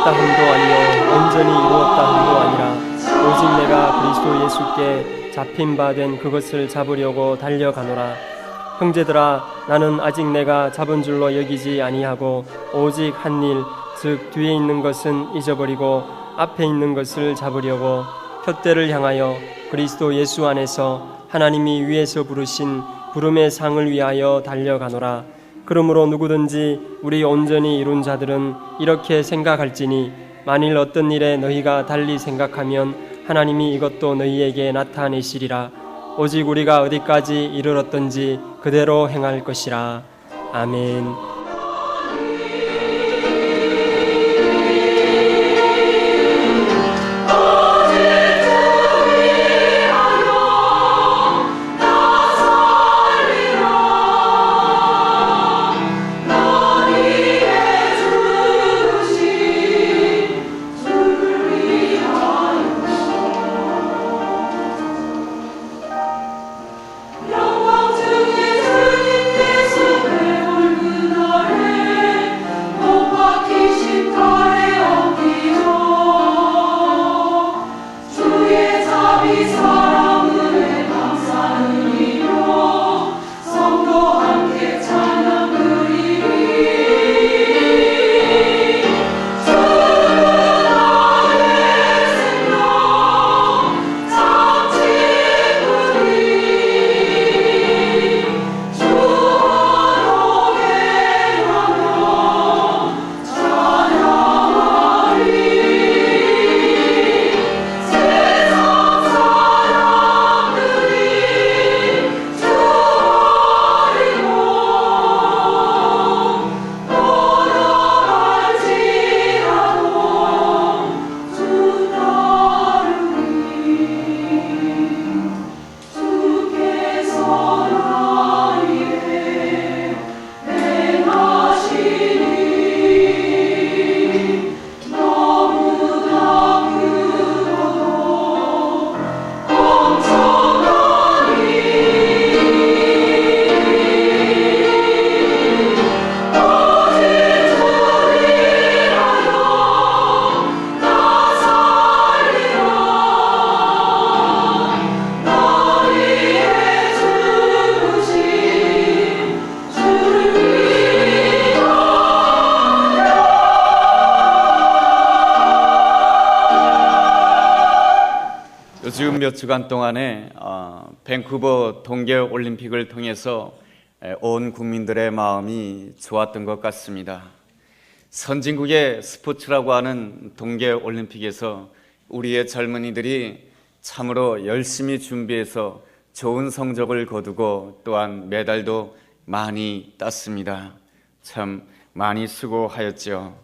이루었다 함도 아니요 온전히 이루었다 함도 아니라 오직 내가 그리스도 예수께 잡힌 바 된 그것을 잡으려고 달려가노라. 형제들아, 나는 아직 내가 잡은 줄로 여기지 아니하고 오직 한 일, 즉 뒤에 있는 것은 잊어버리고 앞에 있는 것을 잡으려고 표대를 향하여 그리스도 예수 안에서 하나님이 위에서 부르신 부름의 상을 위하여 달려가노라. 그러므로 누구든지 우리 온전히 이룬 자들은 이렇게 생각할지니 만일 어떤 일에 너희가 달리 생각하면 하나님이 이것도 너희에게 나타내시리라. 오직 우리가 어디까지 이르렀던지 그대로 행할 것이라. 아멘. 요즘 몇 주간 동안에 밴쿠버 동계올림픽을 통해서 온 국민들의 마음이 좋았던 것 같습니다. 선진국의 스포츠라고 하는 동계올림픽에서 우리의 젊은이들이 참으로 열심히 준비해서 좋은 성적을 거두고 또한 메달도 많이 땄습니다. 참 많이 수고하였죠.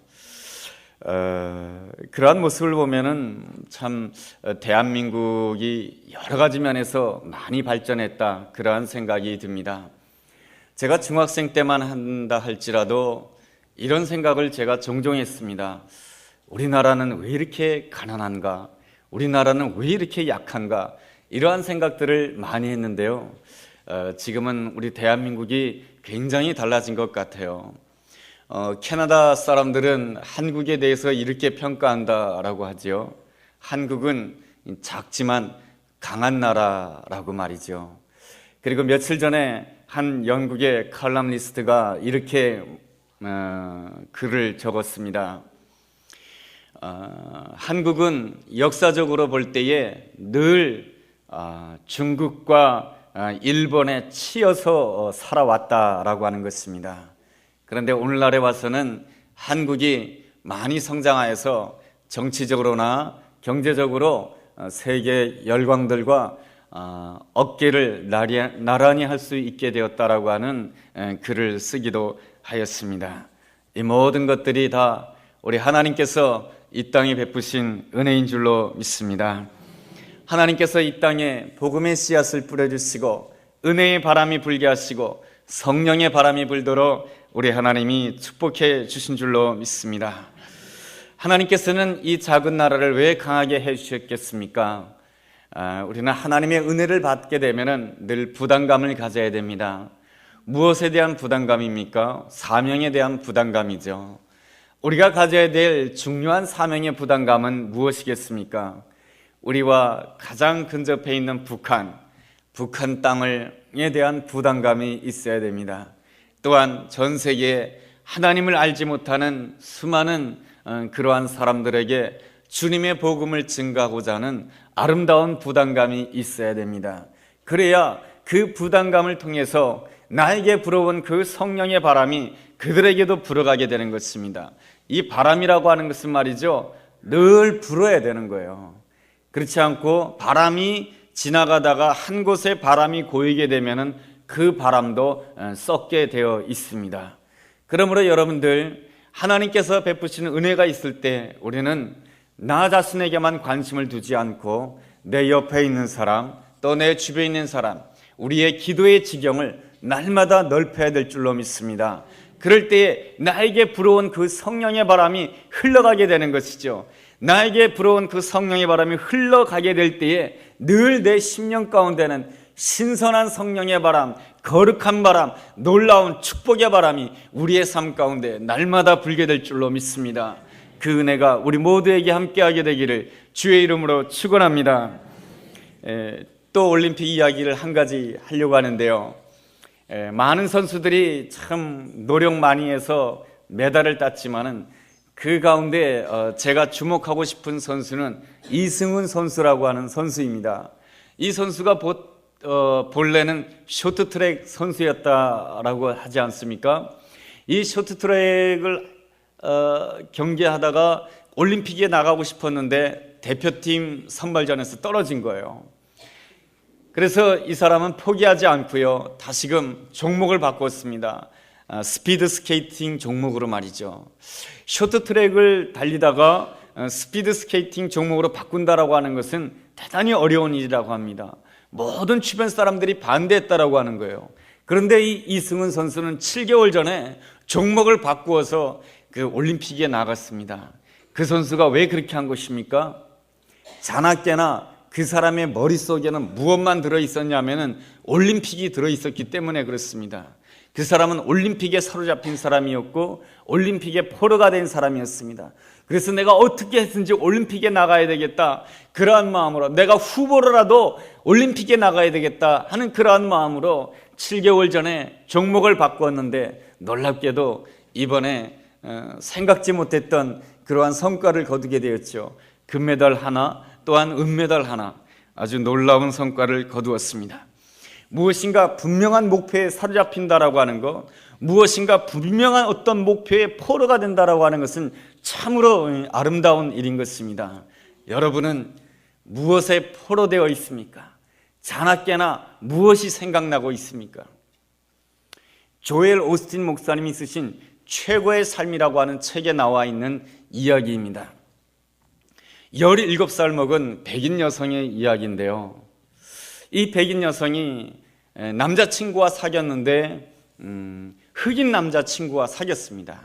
그러한 모습을 보면은 참 대한민국이 여러 가지 면에서 많이 발전했다, 그러한 생각이 듭니다. 제가 중학생 때만 한다 할지라도 이런 생각을 제가 종종 했습니다. 우리나라는 왜 이렇게 가난한가? 우리나라는 왜 이렇게 약한가? 이러한 생각들을 많이 했는데요. 지금은 우리 대한민국이 굉장히 달라진 것 같아요. 캐나다 사람들은 한국에 대해서 이렇게 평가한다라고 하죠. 한국은 작지만 강한 나라라고 말이죠. 그리고 며칠 전에 한 영국의 칼럼니스트가 이렇게 글을 적었습니다. 한국은 역사적으로 볼 때에 늘 중국과 일본에 치여서 살아왔다라고 하는 것입니다. 그런데 오늘날에 와서는 한국이 많이 성장하여서 정치적으로나 경제적으로 세계 열강들과 어깨를 나란히 할 수 있게 되었다라고 하는 글을 쓰기도 하였습니다. 이 모든 것들이 다 우리 하나님께서 이 땅에 베푸신 은혜인 줄로 믿습니다. 하나님께서 이 땅에 복음의 씨앗을 뿌려주시고 은혜의 바람이 불게 하시고 성령의 바람이 불도록 우리 하나님이 축복해 주신 줄로 믿습니다. 하나님께서는 이 작은 나라를 왜 강하게 해주셨겠습니까? 우리는 하나님의 은혜를 받게 되면 늘 부담감을 가져야 됩니다. 무엇에 대한 부담감입니까? 사명에 대한 부담감이죠. 우리가 가져야 될 중요한 사명의 부담감은 무엇이겠습니까? 우리와 가장 근접해 있는 북한 땅에 대한 부담감이 있어야 됩니다. 또한 전 세계에 하나님을 알지 못하는 수많은 그러한 사람들에게 주님의 복음을 증가하고자 하는 아름다운 부담감이 있어야 됩니다. 그래야 그 부담감을 통해서 나에게 불어온 그 성령의 바람이 그들에게도 불어가게 되는 것입니다. 이 바람이라고 하는 것은 말이죠, 늘 불어야 되는 거예요. 그렇지 않고 바람이 지나가다가 한 곳에 바람이 고이게 되면은 그 바람도 썩게 되어 있습니다. 그러므로 여러분들, 하나님께서 베푸시는 은혜가 있을 때 우리는 나 자신에게만 관심을 두지 않고 내 옆에 있는 사람, 또 내 주변에 있는 사람, 우리의 기도의 지경을 날마다 넓혀야 될 줄로 믿습니다. 그럴 때에 나에게 불어온 그 성령의 바람이 흘러가게 되는 것이죠. 나에게 불어온 그 성령의 바람이 흘러가게 될 때에 늘 내 심령 가운데는 신선한 성령의 바람, 거룩한 바람, 놀라운 축복의 바람이 우리의 삶 가운데 날마다 불게 될 줄로 믿습니다. 그 은혜가 우리 모두에게 함께하게 되기를 주의 이름으로 축원합니다. 또 올림픽 이야기를 한 가지 하려고 하는데요. 많은 선수들이 참 노력 많이 해서 메달을 땄지만은 그 가운데 제가 주목하고 싶은 선수는 이승훈 선수라고 하는 선수입니다. 이 선수가 본래는 쇼트트랙 선수였다라고 하지 않습니까? 이 쇼트트랙을 경기하다가 올림픽에 나가고 싶었는데 대표팀 선발전에서 떨어진 거예요. 그래서 이 사람은 포기하지 않고요, 다시금 종목을 바꿨습니다. 스피드 스케이팅 종목으로 말이죠. 쇼트트랙을 달리다가 스피드 스케이팅 종목으로 바꾼다라고 하는 것은 대단히 어려운 일이라고 합니다. 모든 주변 사람들이 반대했다라고 하는 거예요. 그런데 이 이승훈 선수는 7개월 전에 종목을 바꾸어서 그 올림픽에 나갔습니다. 그 선수가 왜 그렇게 한 것입니까? 자나깨나 그 사람의 머릿속에는 무엇만 들어있었냐면은 올림픽이 들어있었기 때문에 그렇습니다. 그 사람은 올림픽에 사로잡힌 사람이었고 올림픽에 포로가 된 사람이었습니다. 그래서 내가 어떻게 해서든지 올림픽에 나가야 되겠다, 그러한 마음으로, 내가 후보로라도 올림픽에 나가야 되겠다 하는 그러한 마음으로 7개월 전에 종목을 바꾸었는데 놀랍게도 이번에 생각지 못했던 그러한 성과를 거두게 되었죠. 금메달 하나, 또한 은메달 하나, 아주 놀라운 성과를 거두었습니다. 무엇인가 분명한 목표에 사로잡힌다라고 하는 것, 무엇인가 분명한 어떤 목표에 포로가 된다라고 하는 것은 참으로 아름다운 일인 것입니다. 여러분은 무엇에 포로되어 있습니까? 자나깨나 무엇이 생각나고 있습니까? 조엘 오스틴 목사님이 쓰신 최고의 삶이라고 하는 책에 나와 있는 이야기입니다. 17살 먹은 백인 여성의 이야기인데요. 이 백인 여성이 남자친구와 사귀었는데 흑인 남자친구와 사귀었습니다.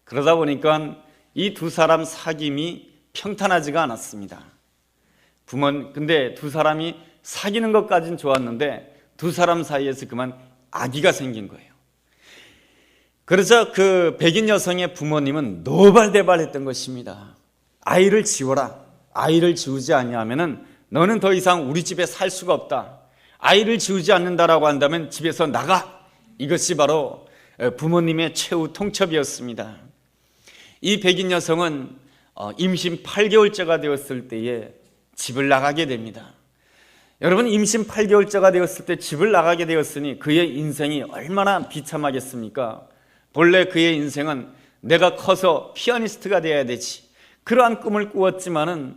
그러다 보니까 이 두 사람 사귐이 평탄하지가 않았습니다. 근데 두 사람이 사귀는 것까지는 좋았는데 두 사람 사이에서 그만 아기가 생긴 거예요. 그래서 그 백인 여성의 부모님은 노발대발했던 것입니다. 아이를 지워라. 아이를 지우지 아니하면은 너는 더 이상 우리 집에 살 수가 없다. 아이를 지우지 않는다라고 한다면 집에서 나가. 이것이 바로 부모님의 최후 통첩이었습니다. 이 백인 여성은 임신 8개월째가 되었을 때에 집을 나가게 됩니다. 여러분, 임신 8개월째가 되었을 때 집을 나가게 되었으니 그의 인생이 얼마나 비참하겠습니까? 본래 그의 인생은 내가 커서 피아니스트가 되어야 되지, 그러한 꿈을 꾸었지만은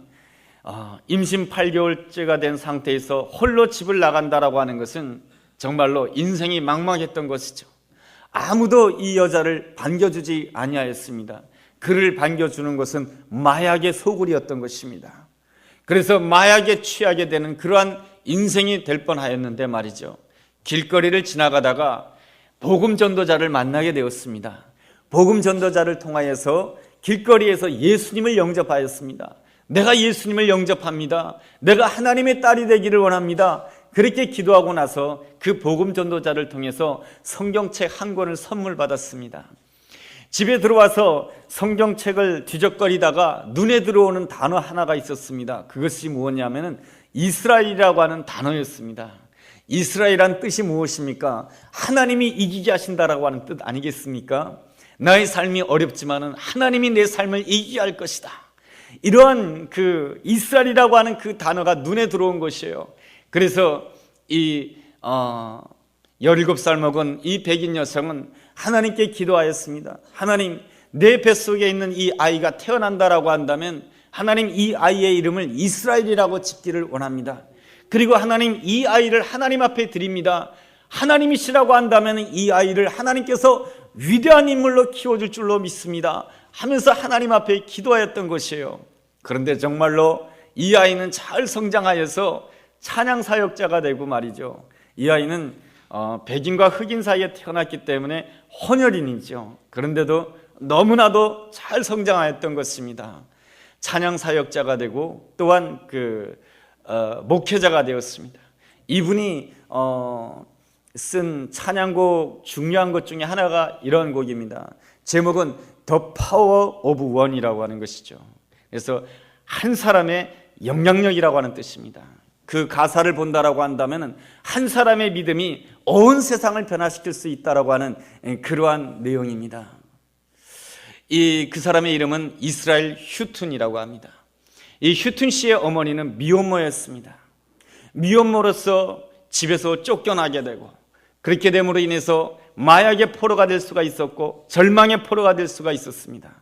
임신 8개월째가 된 상태에서 홀로 집을 나간다라고 하는 것은 정말로 인생이 막막했던 것이죠. 아무도 이 여자를 반겨주지 아니하였습니다. 그를 반겨주는 것은 마약의 소굴이었던 것입니다. 그래서 마약에 취하게 되는 그러한 인생이 될 뻔하였는데 말이죠. 길거리를 지나가다가 복음 전도자를 만나게 되었습니다. 복음 전도자를 통하여서 길거리에서 예수님을 영접하였습니다. 내가 예수님을 영접합니다. 내가 하나님의 딸이 되기를 원합니다. 그렇게 기도하고 나서 그 복음 전도자를 통해서 성경책 한 권을 선물 받았습니다. 집에 들어와서 성경책을 뒤적거리다가 눈에 들어오는 단어 하나가 있었습니다. 그것이 무엇이냐면 이스라엘이라고 하는 단어였습니다. 이스라엘이란 뜻이 무엇입니까? 하나님이 이기게 하신다라고 하는 뜻 아니겠습니까? 나의 삶이 어렵지만은 하나님이 내 삶을 이기게 할 것이다. 이러한 그 이스라엘이라고 하는 그 단어가 눈에 들어온 것이에요. 그래서 이 17살 먹은 이 백인 여성은 하나님께 기도하였습니다. 하나님, 내 뱃속에 있는 이 아이가 태어난다라고 한다면 하나님, 이 아이의 이름을 이스라엘이라고 짓기를 원합니다. 그리고 하나님, 이 아이를 하나님 앞에 드립니다. 하나님이시라고 한다면 이 아이를 하나님께서 위대한 인물로 키워줄 줄로 믿습니다 하면서 하나님 앞에 기도하였던 것이에요. 그런데 정말로 이 아이는 잘 성장하여서 찬양 사역자가 되고 말이죠. 이 아이는 백인과 흑인 사이에 태어났기 때문에 혼혈인이죠. 그런데도 너무나도 잘 성장하였던 것입니다. 찬양 사역자가 되고 또한 목회자가 되었습니다. 이분이 쓴 찬양곡 중요한 것 중에 하나가 이런 곡입니다. 제목은 The Power of One이라고 하는 것이죠. 그래서 한 사람의 영향력이라고 하는 뜻입니다. 그 가사를 본다라고 한다면 한 사람의 믿음이 온 세상을 변화시킬 수 있다라고 하는 그러한 내용입니다. 그 사람의 이름은 이스라엘 휴튼이라고 합니다. 이 휴튼 씨의 어머니는 미혼모였습니다. 미혼모로서 집에서 쫓겨나게 되고 그렇게 됨으로 인해서 마약의 포로가 될 수가 있었고 절망의 포로가 될 수가 있었습니다.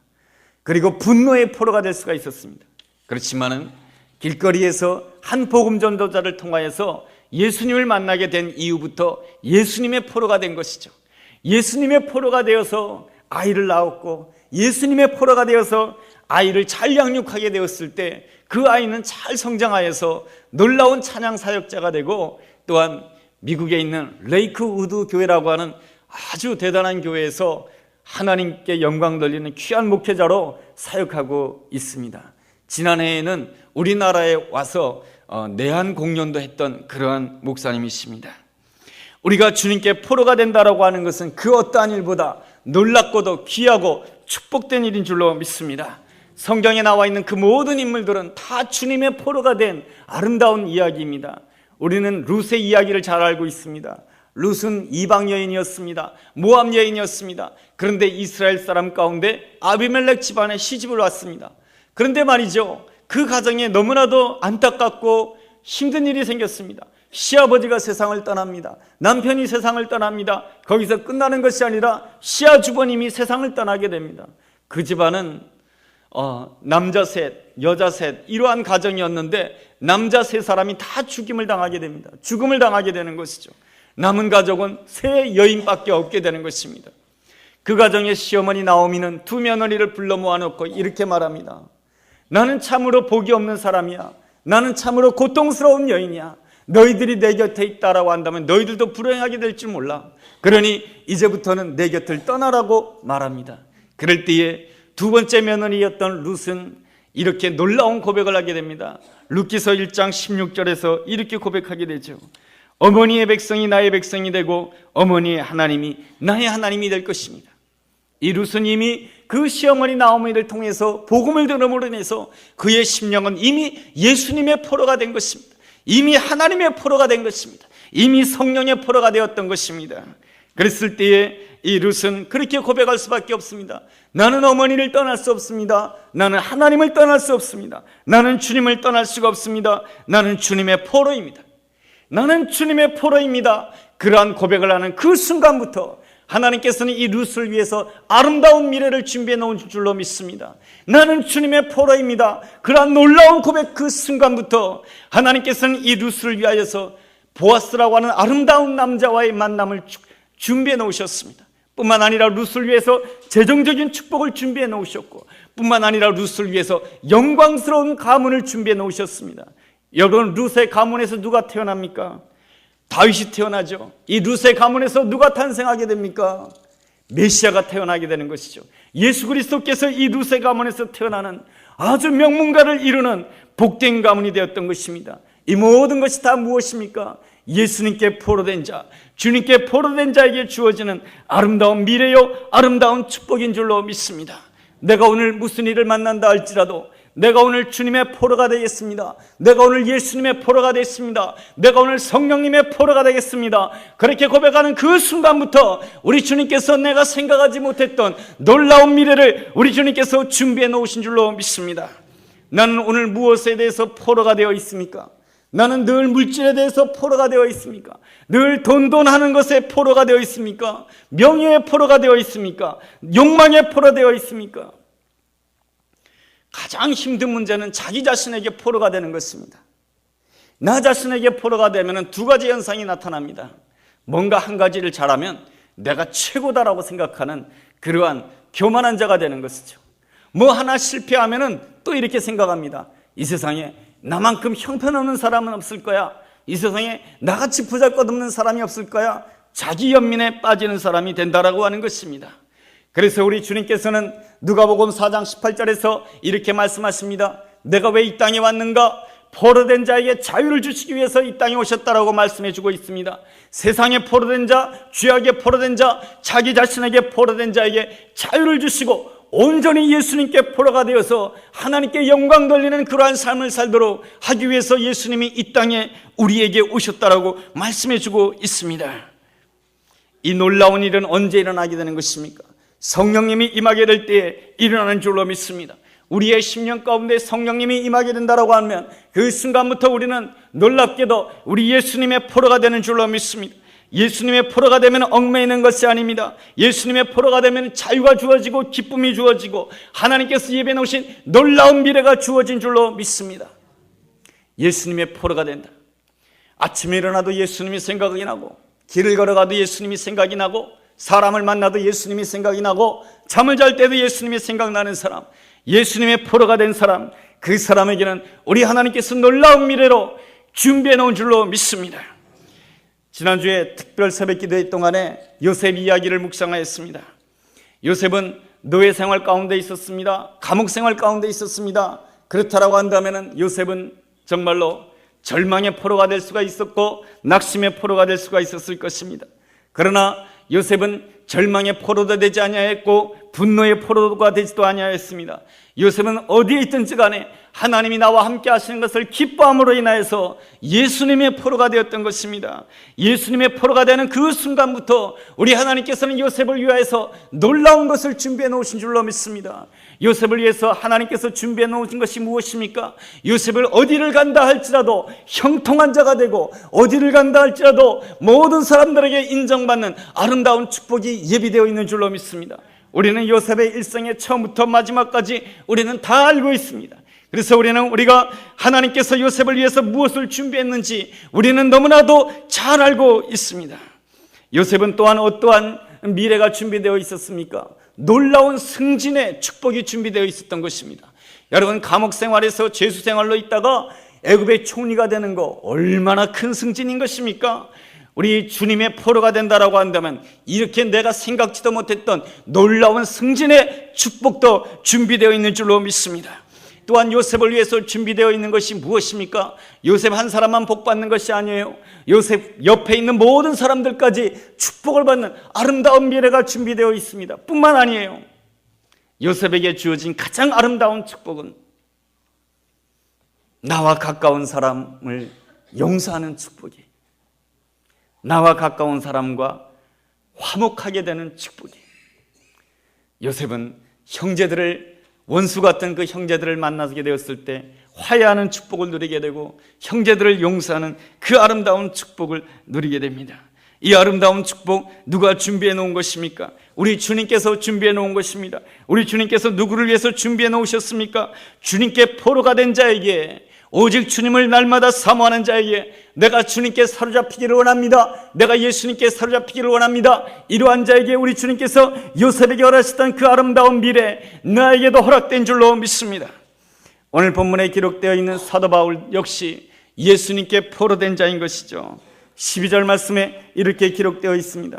그리고 분노의 포로가 될 수가 있었습니다. 그렇지만은 길거리에서 한 복음 전도자를 통하여서 예수님을 만나게 된 이후부터 예수님의 포로가 된 것이죠. 예수님의 포로가 되어서 아이를 낳았고 예수님의 포로가 되어서 아이를 잘 양육하게 되었을 때 그 아이는 잘 성장하여서 놀라운 찬양 사역자가 되고 또한 미국에 있는 레이크우드 교회라고 하는 아주 대단한 교회에서 하나님께 영광 돌리는 귀한 목회자로 사역하고 있습니다. 지난해에는 우리나라에 와서 내한 공연도 했던 그러한 목사님이십니다. 우리가 주님께 포로가 된다라고 하는 것은 그 어떠한 일보다 놀랍고도 귀하고 축복된 일인 줄로 믿습니다. 성경에 나와 있는 그 모든 인물들은 다 주님의 포로가 된 아름다운 이야기입니다. 우리는 룻의 이야기를 잘 알고 있습니다. 룻은 이방 여인이었습니다. 모압 여인이었습니다. 그런데 이스라엘 사람 가운데 아비멜렉 집안에 시집을 왔습니다. 그런데 말이죠, 그 가정에 너무나도 안타깝고 힘든 일이 생겼습니다. 시아버지가 세상을 떠납니다. 남편이 세상을 떠납니다. 거기서 끝나는 것이 아니라 시아주버님이 세상을 떠나게 됩니다. 그 집안은 남자 셋, 여자 셋 이러한 가정이었는데 남자 세 사람이 다 죽임을 당하게 됩니다. 죽음을 당하게 되는 것이죠. 남은 가족은 세 여인밖에 없게 되는 것입니다. 그 가정의 시어머니 나오미는 두 며느리를 불러 모아놓고 이렇게 말합니다. 나는 참으로 복이 없는 사람이야. 나는 참으로 고통스러운 여인이야. 너희들이 내 곁에 있다라고 한다면 너희들도 불행하게 될 줄 몰라. 그러니 이제부터는 내 곁을 떠나라고 말합니다. 그럴 때에 두 번째 며느리였던 룻은 이렇게 놀라운 고백을 하게 됩니다. 룻기서 1장 16절에서 이렇게 고백하게 되죠. 어머니의 백성이 나의 백성이 되고 어머니의 하나님이 나의 하나님이 될 것입니다. 이 룻은 이미 그 시어머니 나오미를 통해서 복음을 들음으로 인해서 그의 심령은 이미 예수님의 포로가 된 것입니다. 이미 하나님의 포로가 된 것입니다. 이미 성령의 포로가 되었던 것입니다. 그랬을 때에 이 룻은 그렇게 고백할 수밖에 없습니다. 나는 어머니를 떠날 수 없습니다. 나는 하나님을 떠날 수 없습니다. 나는 주님을 떠날 수가 없습니다. 나는 주님의 포로입니다. 나는 주님의 포로입니다. 그러한 고백을 하는 그 순간부터 하나님께서는 이 룻을 위해서 아름다운 미래를 준비해 놓은 줄로 믿습니다. 나는 주님의 포로입니다. 그러한 놀라운 고백 그 순간부터 하나님께서는 이 룻을 위하여서 보아스라고 하는 아름다운 남자와의 만남을 준비해 놓으셨습니다. 뿐만 아니라 룻을 위해서 재정적인 축복을 준비해 놓으셨고 뿐만 아니라 룻을 위해서 영광스러운 가문을 준비해 놓으셨습니다. 여러분, 룻의 가문에서 누가 태어납니까? 다윗이 태어나죠. 이 룻의 가문에서 누가 탄생하게 됩니까? 메시아가 태어나게 되는 것이죠. 예수 그리스도께서 이 룻의 가문에서 태어나는 아주 명문가를 이루는 복된 가문이 되었던 것입니다. 이 모든 것이 다 무엇입니까? 예수님께 포로된 자, 주님께 포로된 자에게 주어지는 아름다운 미래요 아름다운 축복인 줄로 믿습니다. 내가 오늘 무슨 일을 만난다 할지라도 내가 오늘 주님의 포로가 되겠습니다. 내가 오늘 예수님의 포로가 되겠습니다. 내가 오늘 성령님의 포로가 되겠습니다. 그렇게 고백하는 그 순간부터 우리 주님께서 내가 생각하지 못했던 놀라운 미래를 우리 주님께서 준비해 놓으신 줄로 믿습니다. 나는 오늘 무엇에 대해서 포로가 되어 있습니까? 나는 늘 물질에 대해서 포로가 되어 있습니까? 늘 돈하는 것에 포로가 되어 있습니까? 명예의 포로가 되어 있습니까? 욕망의 포로가 되어 있습니까? 가장 힘든 문제는 자기 자신에게 포로가 되는 것입니다. 나 자신에게 포로가 되면 두 가지 현상이 나타납니다. 뭔가 한 가지를 잘하면 내가 최고다라고 생각하는 그러한 교만한 자가 되는 것이죠. 뭐 하나 실패하면 또 이렇게 생각합니다. 이 세상에 나만큼 형편없는 사람은 없을 거야. 이 세상에 나같이 보잘것없는 사람이 없을 거야. 자기 연민에 빠지는 사람이 된다라고 하는 것입니다. 그래서 우리 주님께서는 누가복음 4장 18절에서 이렇게 말씀하십니다. 내가 왜 이 땅에 왔는가? 포로된 자에게 자유를 주시기 위해서 이 땅에 오셨다라고 말씀해 주고 있습니다. 세상에 포로된 자, 죄악에 포로된 자, 자기 자신에게 포로된 자에게 자유를 주시고 온전히 예수님께 포로가 되어서 하나님께 영광 돌리는 그러한 삶을 살도록 하기 위해서 예수님이 이 땅에 우리에게 오셨다라고 말씀해 주고 있습니다. 이 놀라운 일은 언제 일어나게 되는 것입니까? 성령님이 임하게 될 때에 일어나는 줄로 믿습니다. 우리의 심령 가운데 성령님이 임하게 된다라고 하면 그 순간부터 우리는 놀랍게도 우리 예수님의 포로가 되는 줄로 믿습니다. 예수님의 포로가 되면 얽매이는 것이 아닙니다. 예수님의 포로가 되면 자유가 주어지고 기쁨이 주어지고 하나님께서 예배해 놓으신 놀라운 미래가 주어진 줄로 믿습니다. 예수님의 포로가 된다. 아침에 일어나도 예수님이 생각이 나고, 길을 걸어가도 예수님이 생각이 나고, 사람을 만나도 예수님이 생각이 나고, 잠을 잘 때도 예수님이 생각나는 사람, 예수님의 포로가 된 사람, 그 사람에게는 우리 하나님께서 놀라운 미래로 준비해 놓은 줄로 믿습니다. 지난주에 특별 새벽 기도회 동안에 요셉 이야기를 묵상하였습니다. 요셉은 노예 생활 가운데 있었습니다. 감옥 생활 가운데 있었습니다. 그렇다라고 한다면 요셉은 정말로 절망의 포로가 될 수가 있었고 낙심의 포로가 될 수가 있었을 것입니다. 그러나 요셉은 절망의 포로도 되지 아니하였고 분노의 포로가 되지도 아니하였습니다. 요셉은 어디에 있든지 간에 하나님이 나와 함께 하시는 것을 기뻐함으로 인하여서 예수님의 포로가 되었던 것입니다. 예수님의 포로가 되는 그 순간부터 우리 하나님께서는 요셉을 위하여서 놀라운 것을 준비해 놓으신 줄로 믿습니다. 요셉을 위해서 하나님께서 준비해 놓으신 것이 무엇입니까? 요셉을 어디를 간다 할지라도 형통한 자가 되고, 어디를 간다 할지라도 모든 사람들에게 인정받는 아름다운 축복이 예비되어 있는 줄로 믿습니다. 우리는 요셉의 일생의 처음부터 마지막까지 우리는 다 알고 있습니다. 그래서 우리가 하나님께서 요셉을 위해서 무엇을 준비했는지 우리는 너무나도 잘 알고 있습니다. 요셉은 또한 어떠한 미래가 준비되어 있었습니까? 놀라운 승진의 축복이 준비되어 있었던 것입니다. 여러분, 감옥 생활에서 죄수 생활로 있다가 애굽의 총리가 되는 거 얼마나 큰 승진인 것입니까? 우리 주님의 포로가 된다라고 한다면 이렇게 내가 생각지도 못했던 놀라운 승진의 축복도 준비되어 있는 줄로 믿습니다. 또한 요셉을 위해서 준비되어 있는 것이 무엇입니까? 요셉 한 사람만 복받는 것이 아니에요. 요셉 옆에 있는 모든 사람들까지 축복을 받는 아름다운 미래가 준비되어 있습니다. 뿐만 아니에요. 요셉에게 주어진 가장 아름다운 축복은 나와 가까운 사람을 용서하는 축복이, 나와 가까운 사람과 화목하게 되는 축복이. 요셉은 원수 같은 그 형제들을 만나게 되었을 때 화해하는 축복을 누리게 되고 형제들을 용서하는 그 아름다운 축복을 누리게 됩니다. 이 아름다운 축복 누가 준비해 놓은 것입니까? 우리 주님께서 준비해 놓은 것입니다. 우리 주님께서 누구를 위해서 준비해 놓으셨습니까? 주님께 포로가 된 자에게, 오직 주님을 날마다 사모하는 자에게 내가 주님께 사로잡히기를 원합니다. 내가 예수님께 사로잡히기를 원합니다. 이러한 자에게 우리 주님께서 요셉에게 허락하셨던 그 아름다운 미래 나에게도 허락된 줄로 믿습니다. 오늘 본문에 기록되어 있는 사도 바울 역시 예수님께 포로된 자인 것이죠. 12절 말씀에 이렇게 기록되어 있습니다.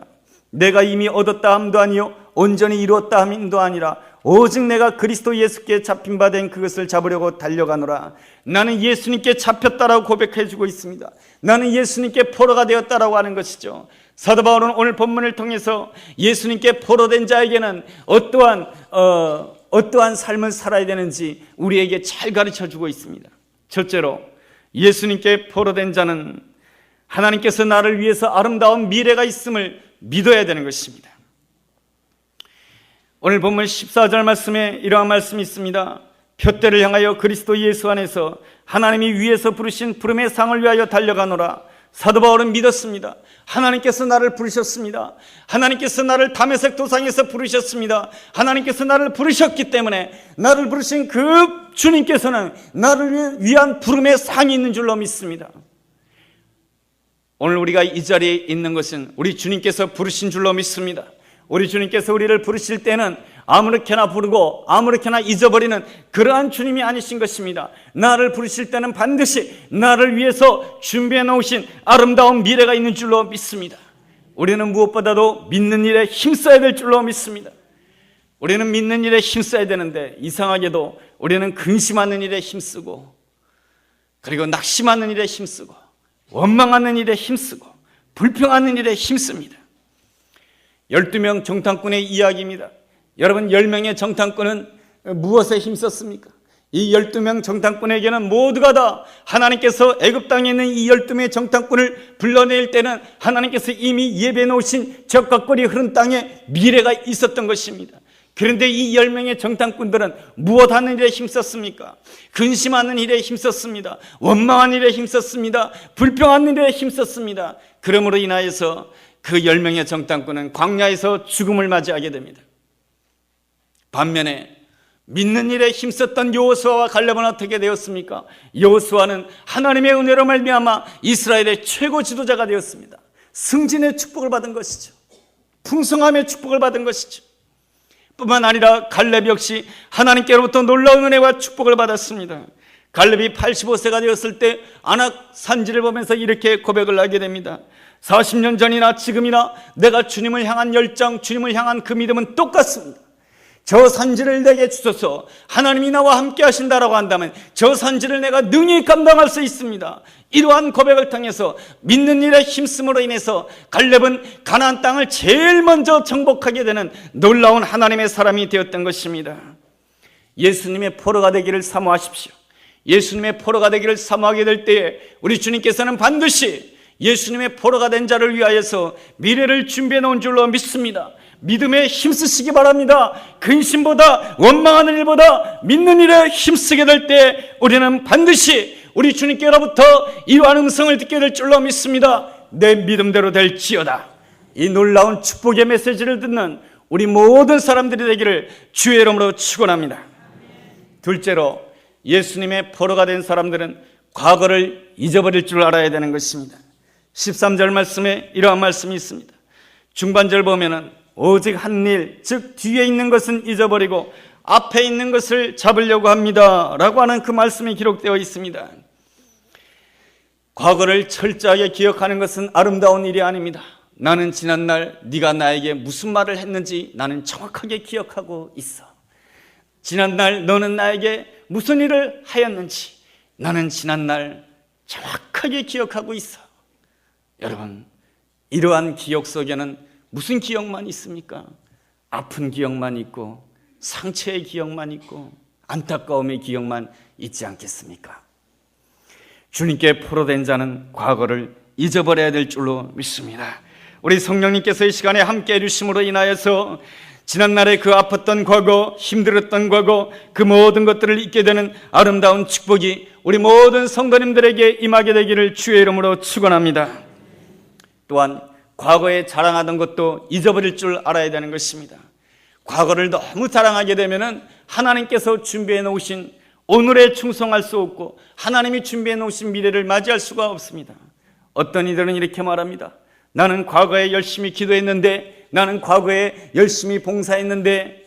내가 이미 얻었다 함도 아니요 온전히 이루었다 함도 아니라 오직 내가 그리스도 예수께 잡힌 바 된 그것을 잡으려고 달려가노라. 나는 예수님께 잡혔다라고 고백해주고 있습니다. 나는 예수님께 포로가 되었다라고 하는 것이죠. 사도 바울은 오늘 본문을 통해서 예수님께 포로된 자에게는 어떠한 삶을 살아야 되는지 우리에게 잘 가르쳐주고 있습니다. 첫째로, 예수님께 포로된 자는 하나님께서 나를 위해서 아름다운 미래가 있음을 믿어야 되는 것입니다. 오늘 본문 14절 말씀에 이러한 말씀이 있습니다. 표대를 향하여 그리스도 예수 안에서 하나님이 위에서 부르신 부름의 상을 위하여 달려가노라. 사도 바울은 믿었습니다. 하나님께서 나를 부르셨습니다. 하나님께서 나를 다메섹 도상에서 부르셨습니다. 하나님께서 나를 부르셨기 때문에 나를 부르신 그 주님께서는 나를 위한 부름의 상이 있는 줄로 믿습니다. 오늘 우리가 이 자리에 있는 것은 우리 주님께서 부르신 줄로 믿습니다. 우리 주님께서 우리를 부르실 때는 아무렇게나 부르고 아무렇게나 잊어버리는 그러한 주님이 아니신 것입니다. 나를 부르실 때는 반드시 나를 위해서 준비해 놓으신 아름다운 미래가 있는 줄로 믿습니다. 우리는 무엇보다도 믿는 일에 힘써야 될 줄로 믿습니다. 우리는 믿는 일에 힘써야 되는데 이상하게도 우리는 근심하는 일에 힘쓰고, 그리고 낙심하는 일에 힘쓰고, 원망하는 일에 힘쓰고, 불평하는 일에 힘씁니다. 12명 정탐꾼의 이야기입니다. 여러분, 10명의 정탐꾼은 무엇에 힘썼습니까? 이 12명 정탐꾼에게는 모두가 다 하나님께서 애굽 땅에 있는 이 12명의 정탐꾼을 불러낼 때는 하나님께서 이미 예배해 놓으신 적과 꿀이 흐른 땅에 미래가 있었던 것입니다. 그런데 이 10명의 정탐꾼들은 무엇하는 일에 힘썼습니까? 근심하는 일에 힘썼습니다. 원망하는 일에 힘썼습니다. 불평하는 일에 힘썼습니다. 그러므로 인하여서 그 10명의 정탐꾼은 광야에서 죽음을 맞이하게 됩니다. 반면에 믿는 일에 힘썼던 여호수아와 갈렙은 어떻게 되었습니까? 여호수아는 하나님의 은혜로 말미암아 이스라엘의 최고 지도자가 되었습니다. 승진의 축복을 받은 것이죠. 풍성함의 축복을 받은 것이죠. 뿐만 아니라 갈렙 역시 하나님께로부터 놀라운 은혜와 축복을 받았습니다. 갈렙이 85세가 되었을 때 아낙 산지를 보면서 이렇게 고백을 하게 됩니다. 40년 전이나 지금이나 내가 주님을 향한 열정, 주님을 향한 그 믿음은 똑같습니다. 저 산지를 내게 주소서. 하나님이 나와 함께 하신다라고 한다면 저 산지를 내가 능히 감당할 수 있습니다. 이러한 고백을 통해서 믿는 일에 힘쓰므로 인해서 갈렙은 가나안 땅을 제일 먼저 정복하게 되는 놀라운 하나님의 사람이 되었던 것입니다. 예수님의 포로가 되기를 사모하십시오. 예수님의 포로가 되기를 사모하게 될 때에 우리 주님께서는 반드시 예수님의 포로가 된 자를 위하여서 미래를 준비해 놓은 줄로 믿습니다. 믿음에 힘쓰시기 바랍니다. 근심보다, 원망하는 일보다 믿는 일에 힘쓰게 될 때 우리는 반드시 우리 주님께로부터 이러한 음성을 듣게 될 줄로 믿습니다. 내 믿음대로 될지어다. 이 놀라운 축복의 메시지를 듣는 우리 모든 사람들이 되기를 주의 이름으로 축원합니다. 둘째로, 예수님의 포로가 된 사람들은 과거를 잊어버릴 줄 알아야 되는 것입니다. 13절 말씀에 이러한 말씀이 있습니다. 중반절 보면은 오직 한 일, 즉 뒤에 있는 것은 잊어버리고 앞에 있는 것을 잡으려고 합니다 라고 하는 그 말씀이 기록되어 있습니다. 과거를 철저하게 기억하는 것은 아름다운 일이 아닙니다. 나는 지난날 네가 나에게 무슨 말을 했는지 나는 정확하게 기억하고 있어. 지난날 너는 나에게 무슨 일을 하였는지 나는 지난날 정확하게 기억하고 있어. 여러분, 이러한 기억 속에는 무슨 기억만 있습니까? 아픈 기억만 있고 상처의 기억만 있고 안타까움의 기억만 있지 않겠습니까? 주님께 포로된 자는 과거를 잊어버려야 될 줄로 믿습니다. 우리 성령님께서 이 시간에 함께 해주심으로 인하여서 지난날의 그 아팠던 과거, 힘들었던 과거, 그 모든 것들을 잊게 되는 아름다운 축복이 우리 모든 성도님들에게 임하게 되기를 주의 이름으로 축원합니다. 또한 과거에 자랑하던 것도 잊어버릴 줄 알아야 되는 것입니다. 과거를 너무 자랑하게 되면은 하나님께서 준비해 놓으신 오늘에 충성할 수 없고 하나님이 준비해 놓으신 미래를 맞이할 수가 없습니다. 어떤 이들은 이렇게 말합니다. 나는 과거에 열심히 기도했는데, 나는 과거에 열심히 봉사했는데,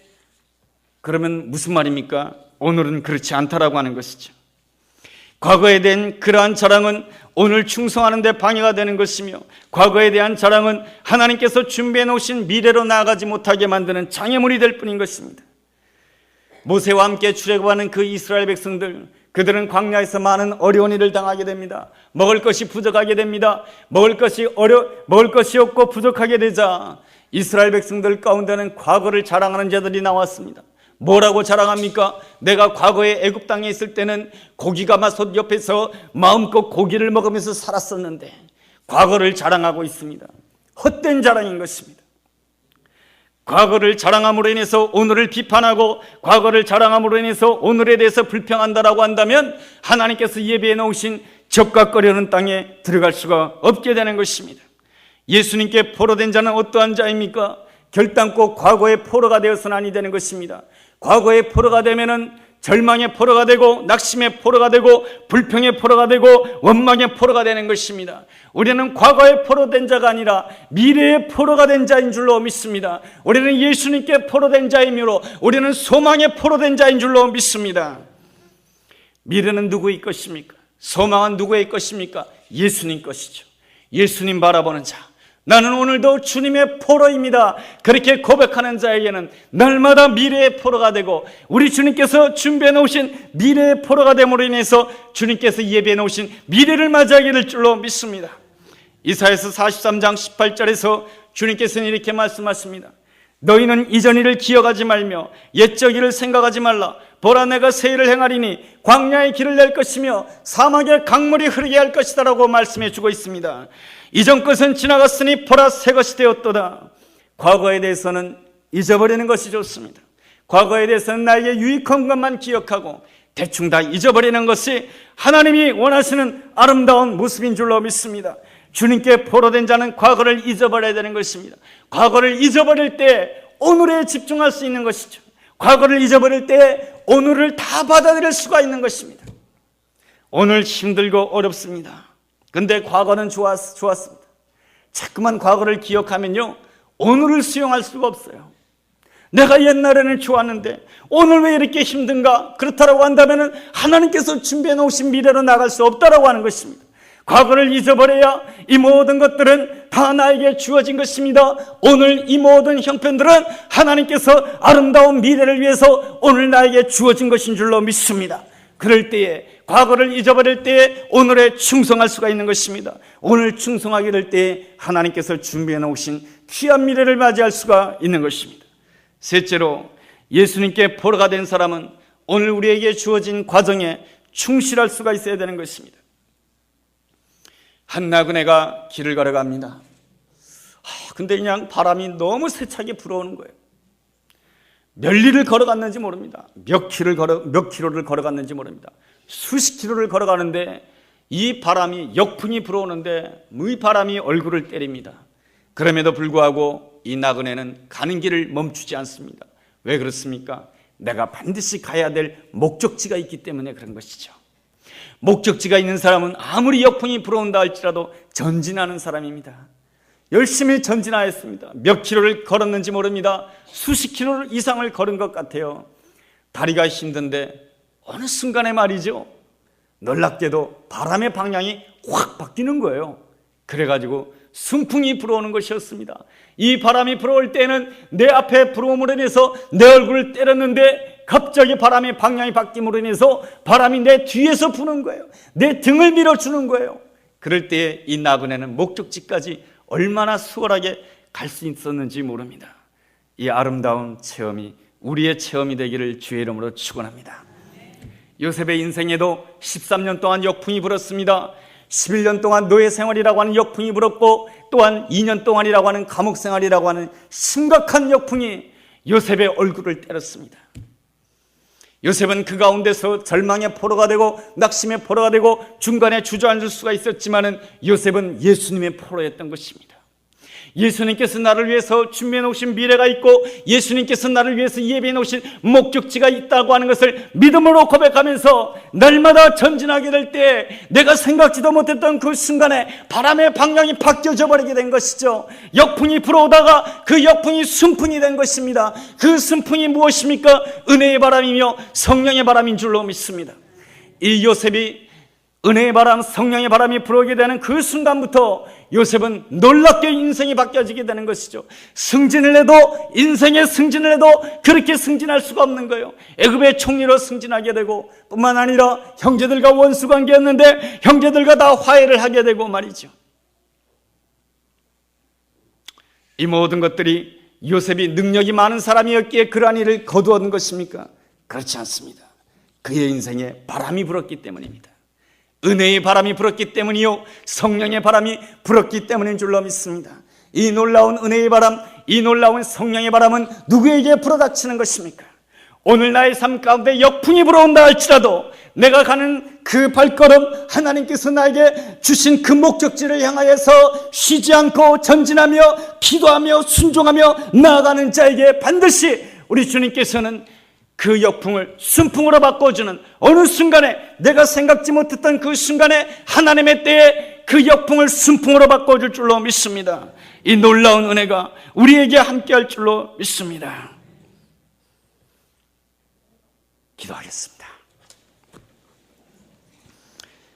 그러면 무슨 말입니까? 오늘은 그렇지 않다라고 하는 것이죠. 과거에 대한 그러한 자랑은 오늘 충성하는 데 방해가 되는 것이며, 과거에 대한 자랑은 하나님께서 준비해 놓으신 미래로 나아가지 못하게 만드는 장애물이 될 뿐인 것입니다. 모세와 함께 출애굽하는 그 이스라엘 백성들, 그들은 광야에서 많은 어려운 일을 당하게 됩니다. 먹을 것이 부족하게 됩니다. 먹을 것이 없고 부족하게 되자 이스라엘 백성들 가운데는 과거를 자랑하는 자들이 나왔습니다. 뭐라고 자랑합니까? 내가 과거에 애굽 땅에 있을 때는 고기가마솥 옆에서 마음껏 고기를 먹으면서 살았었는데, 과거를 자랑하고 있습니다. 헛된 자랑인 것입니다. 과거를 자랑함으로 인해서 오늘을 비판하고 과거를 자랑함으로 인해서 오늘에 대해서 불평한다라고 한다면 하나님께서 예비해 놓으신 적각거리는 땅에 들어갈 수가 없게 되는 것입니다. 예수님께 포로된 자는 어떠한 자입니까? 결단코 과거의 포로가 되어서는 아니 되는 것입니다. 과거의 포로가 되면은 절망의 포로가 되고 낙심의 포로가 되고 불평의 포로가 되고 원망의 포로가 되는 것입니다. 우리는 과거의 포로된 자가 아니라 미래의 포로가 된 자인 줄로 믿습니다. 우리는 예수님께 포로된 자이므로 우리는 소망의 포로된 자인 줄로 믿습니다. 미래는 누구의 것입니까? 소망은 누구의 것입니까? 예수님 것이죠. 예수님 바라보는 자, 나는 오늘도 주님의 포로입니다. 그렇게 고백하는 자에게는 날마다 미래의 포로가 되고, 우리 주님께서 준비해 놓으신 미래의 포로가 됨으로 인해서 주님께서 예비해 놓으신 미래를 맞이하게 될 줄로 믿습니다. 이사야서 43장 18절에서 주님께서는 이렇게 말씀하십니다. 너희는 이전 일을 기억하지 말며 옛적 일을 생각하지 말라. 보라, 내가 새 일을 행하리니 광야의 길을 낼 것이며 사막의 강물이 흐르게 할 것이다 라고 말씀해 주고 있습니다. 이전 것은 지나갔으니 보라, 새 것이 되었도다. 과거에 대해서는 잊어버리는 것이 좋습니다. 과거에 대해서는 나에게 유익한 것만 기억하고 대충 다 잊어버리는 것이 하나님이 원하시는 아름다운 모습인 줄로 믿습니다. 주님께 포로된 자는 과거를 잊어버려야 되는 것입니다. 과거를 잊어버릴 때 오늘에 집중할 수 있는 것이죠. 과거를 잊어버릴 때 오늘을 다 받아들일 수가 있는 것입니다. 오늘 힘들고 어렵습니다. 근데 과거는 좋았습니다. 자꾸만 과거를 기억하면요, 오늘을 수용할 수가 없어요. 내가 옛날에는 좋았는데 오늘 왜 이렇게 힘든가? 그렇다라고 한다면 하나님께서 준비해 놓으신 미래로 나갈 수 없다라고 하는 것입니다. 과거를 잊어버려야 이 모든 것들은 다 나에게 주어진 것입니다. 오늘 이 모든 형편들은 하나님께서 아름다운 미래를 위해서 오늘 나에게 주어진 것인 줄로 믿습니다. 그럴 때에, 과거를 잊어버릴 때에 오늘에 충성할 수가 있는 것입니다. 오늘 충성하게 될 때에 하나님께서 준비해 놓으신 귀한 미래를 맞이할 수가 있는 것입니다. 셋째로, 예수님께 포로가 된 사람은 오늘 우리에게 주어진 과정에 충실할 수가 있어야 되는 것입니다. 한 나그네가 길을 걸어갑니다. 근데 그냥 바람이 너무 세차게 불어오는 거예요. 몇 리를 걸어갔는지 모릅니다. 몇 킬로를 걸어갔는지 모릅니다. 수십 킬로를 걸어가는데 이 바람이, 역풍이 불어오는데 이 바람이 얼굴을 때립니다. 그럼에도 불구하고 이 나그네는 가는 길을 멈추지 않습니다. 왜 그렇습니까? 내가 반드시 가야 될 목적지가 있기 때문에 그런 것이죠. 목적지가 있는 사람은 아무리 역풍이 불어온다 할지라도 전진하는 사람입니다. 열심히 전진하였습니다. 몇 킬로를 걸었는지 모릅니다. 수십 킬로 이상을 걸은 것 같아요. 다리가 힘든데 어느 순간에 말이죠, 놀랍게도 바람의 방향이 확 바뀌는 거예요. 그래가지고 순풍이 불어오는 것이었습니다. 이 바람이 불어올 때는 내 앞에 불어옴으로 인해서 내 얼굴을 때렸는데 갑자기 바람의 방향이 바뀜으로 인해서 바람이 내 뒤에서 부는 거예요. 내 등을 밀어주는 거예요. 그럴 때에 이 나그네는 목적지까지 얼마나 수월하게 갈 수 있었는지 모릅니다. 이 아름다운 체험이 우리의 체험이 되기를 주의 이름으로 축원합니다. 요셉의 인생에도 13년 동안 역풍이 불었습니다. 11년 동안 노예 생활이라고 하는 역풍이 불었고, 또한 2년 동안이라고 하는 감옥 생활이라고 하는 심각한 역풍이 요셉의 얼굴을 때렸습니다. 요셉은 그 가운데서 절망의 포로가 되고 낙심의 포로가 되고 중간에 주저앉을 수가 있었지만은 요셉은 예수님의 포로였던 것입니다. 예수님께서 나를 위해서 준비해 놓으신 미래가 있고 예수님께서 나를 위해서 예비해 놓으신 목적지가 있다고 하는 것을 믿음으로 고백하면서 날마다 전진하게 될 때 내가 생각지도 못했던 그 순간에 바람의 방향이 바뀌어져 버리게 된 것이죠. 역풍이 불어오다가 그 역풍이 순풍이 된 것입니다. 그 순풍이 무엇입니까? 은혜의 바람이며 성령의 바람인 줄로 믿습니다. 이 요셉이 은혜의 바람, 성령의 바람이 불어오게 되는 그 순간부터 요셉은 놀랍게 인생이 바뀌어지게 되는 것이죠. 승진을 해도, 인생의 승진을 해도 그렇게 승진할 수가 없는 거예요. 애굽의 총리로 승진하게 되고, 뿐만 아니라 형제들과 원수 관계였는데 형제들과 다 화해를 하게 되고 말이죠. 이 모든 것들이 요셉이 능력이 많은 사람이었기에 그러한 일을 거두었는 것입니까? 그렇지 않습니다. 그의 인생에 바람이 불었기 때문입니다. 은혜의 바람이 불었기 때문이요, 성령의 바람이 불었기 때문인 줄로 믿습니다. 이 놀라운 은혜의 바람, 이 놀라운 성령의 바람은 누구에게 불어닥치는 것입니까? 오늘 나의 삶 가운데 역풍이 불어온다 할지라도 내가 가는 그 발걸음, 하나님께서 나에게 주신 그 목적지를 향하여서 쉬지 않고 전진하며 기도하며 순종하며 나아가는 자에게 반드시 우리 주님께서는 그 역풍을 순풍으로 바꿔주는, 어느 순간에 내가 생각지 못했던 그 순간에 하나님의 때에 그 역풍을 순풍으로 바꿔줄 줄로 믿습니다. 이 놀라운 은혜가 우리에게 함께할 줄로 믿습니다. 기도하겠습니다.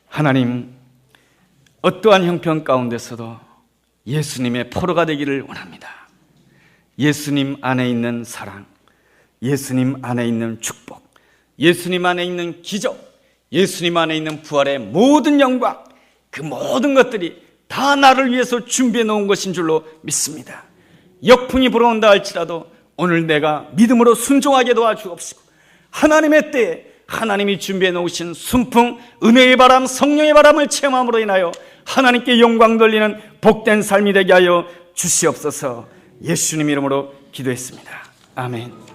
하나님, 어떠한 형편 가운데서도 예수님의 포로가 되기를 원합니다. 예수님 안에 있는 사랑, 예수님 안에 있는 축복, 예수님 안에 있는 기적, 예수님 안에 있는 부활의 모든 영광, 그 모든 것들이 다 나를 위해서 준비해 놓은 것인 줄로 믿습니다. 역풍이 불어온다 할지라도 오늘 내가 믿음으로 순종하게 도와주옵시고, 하나님의 때에 하나님이 준비해 놓으신 순풍, 은혜의 바람, 성령의 바람을 체험함으로 인하여 하나님께 영광 돌리는 복된 삶이 되게 하여 주시옵소서. 예수님 이름으로 기도했습니다. 아멘.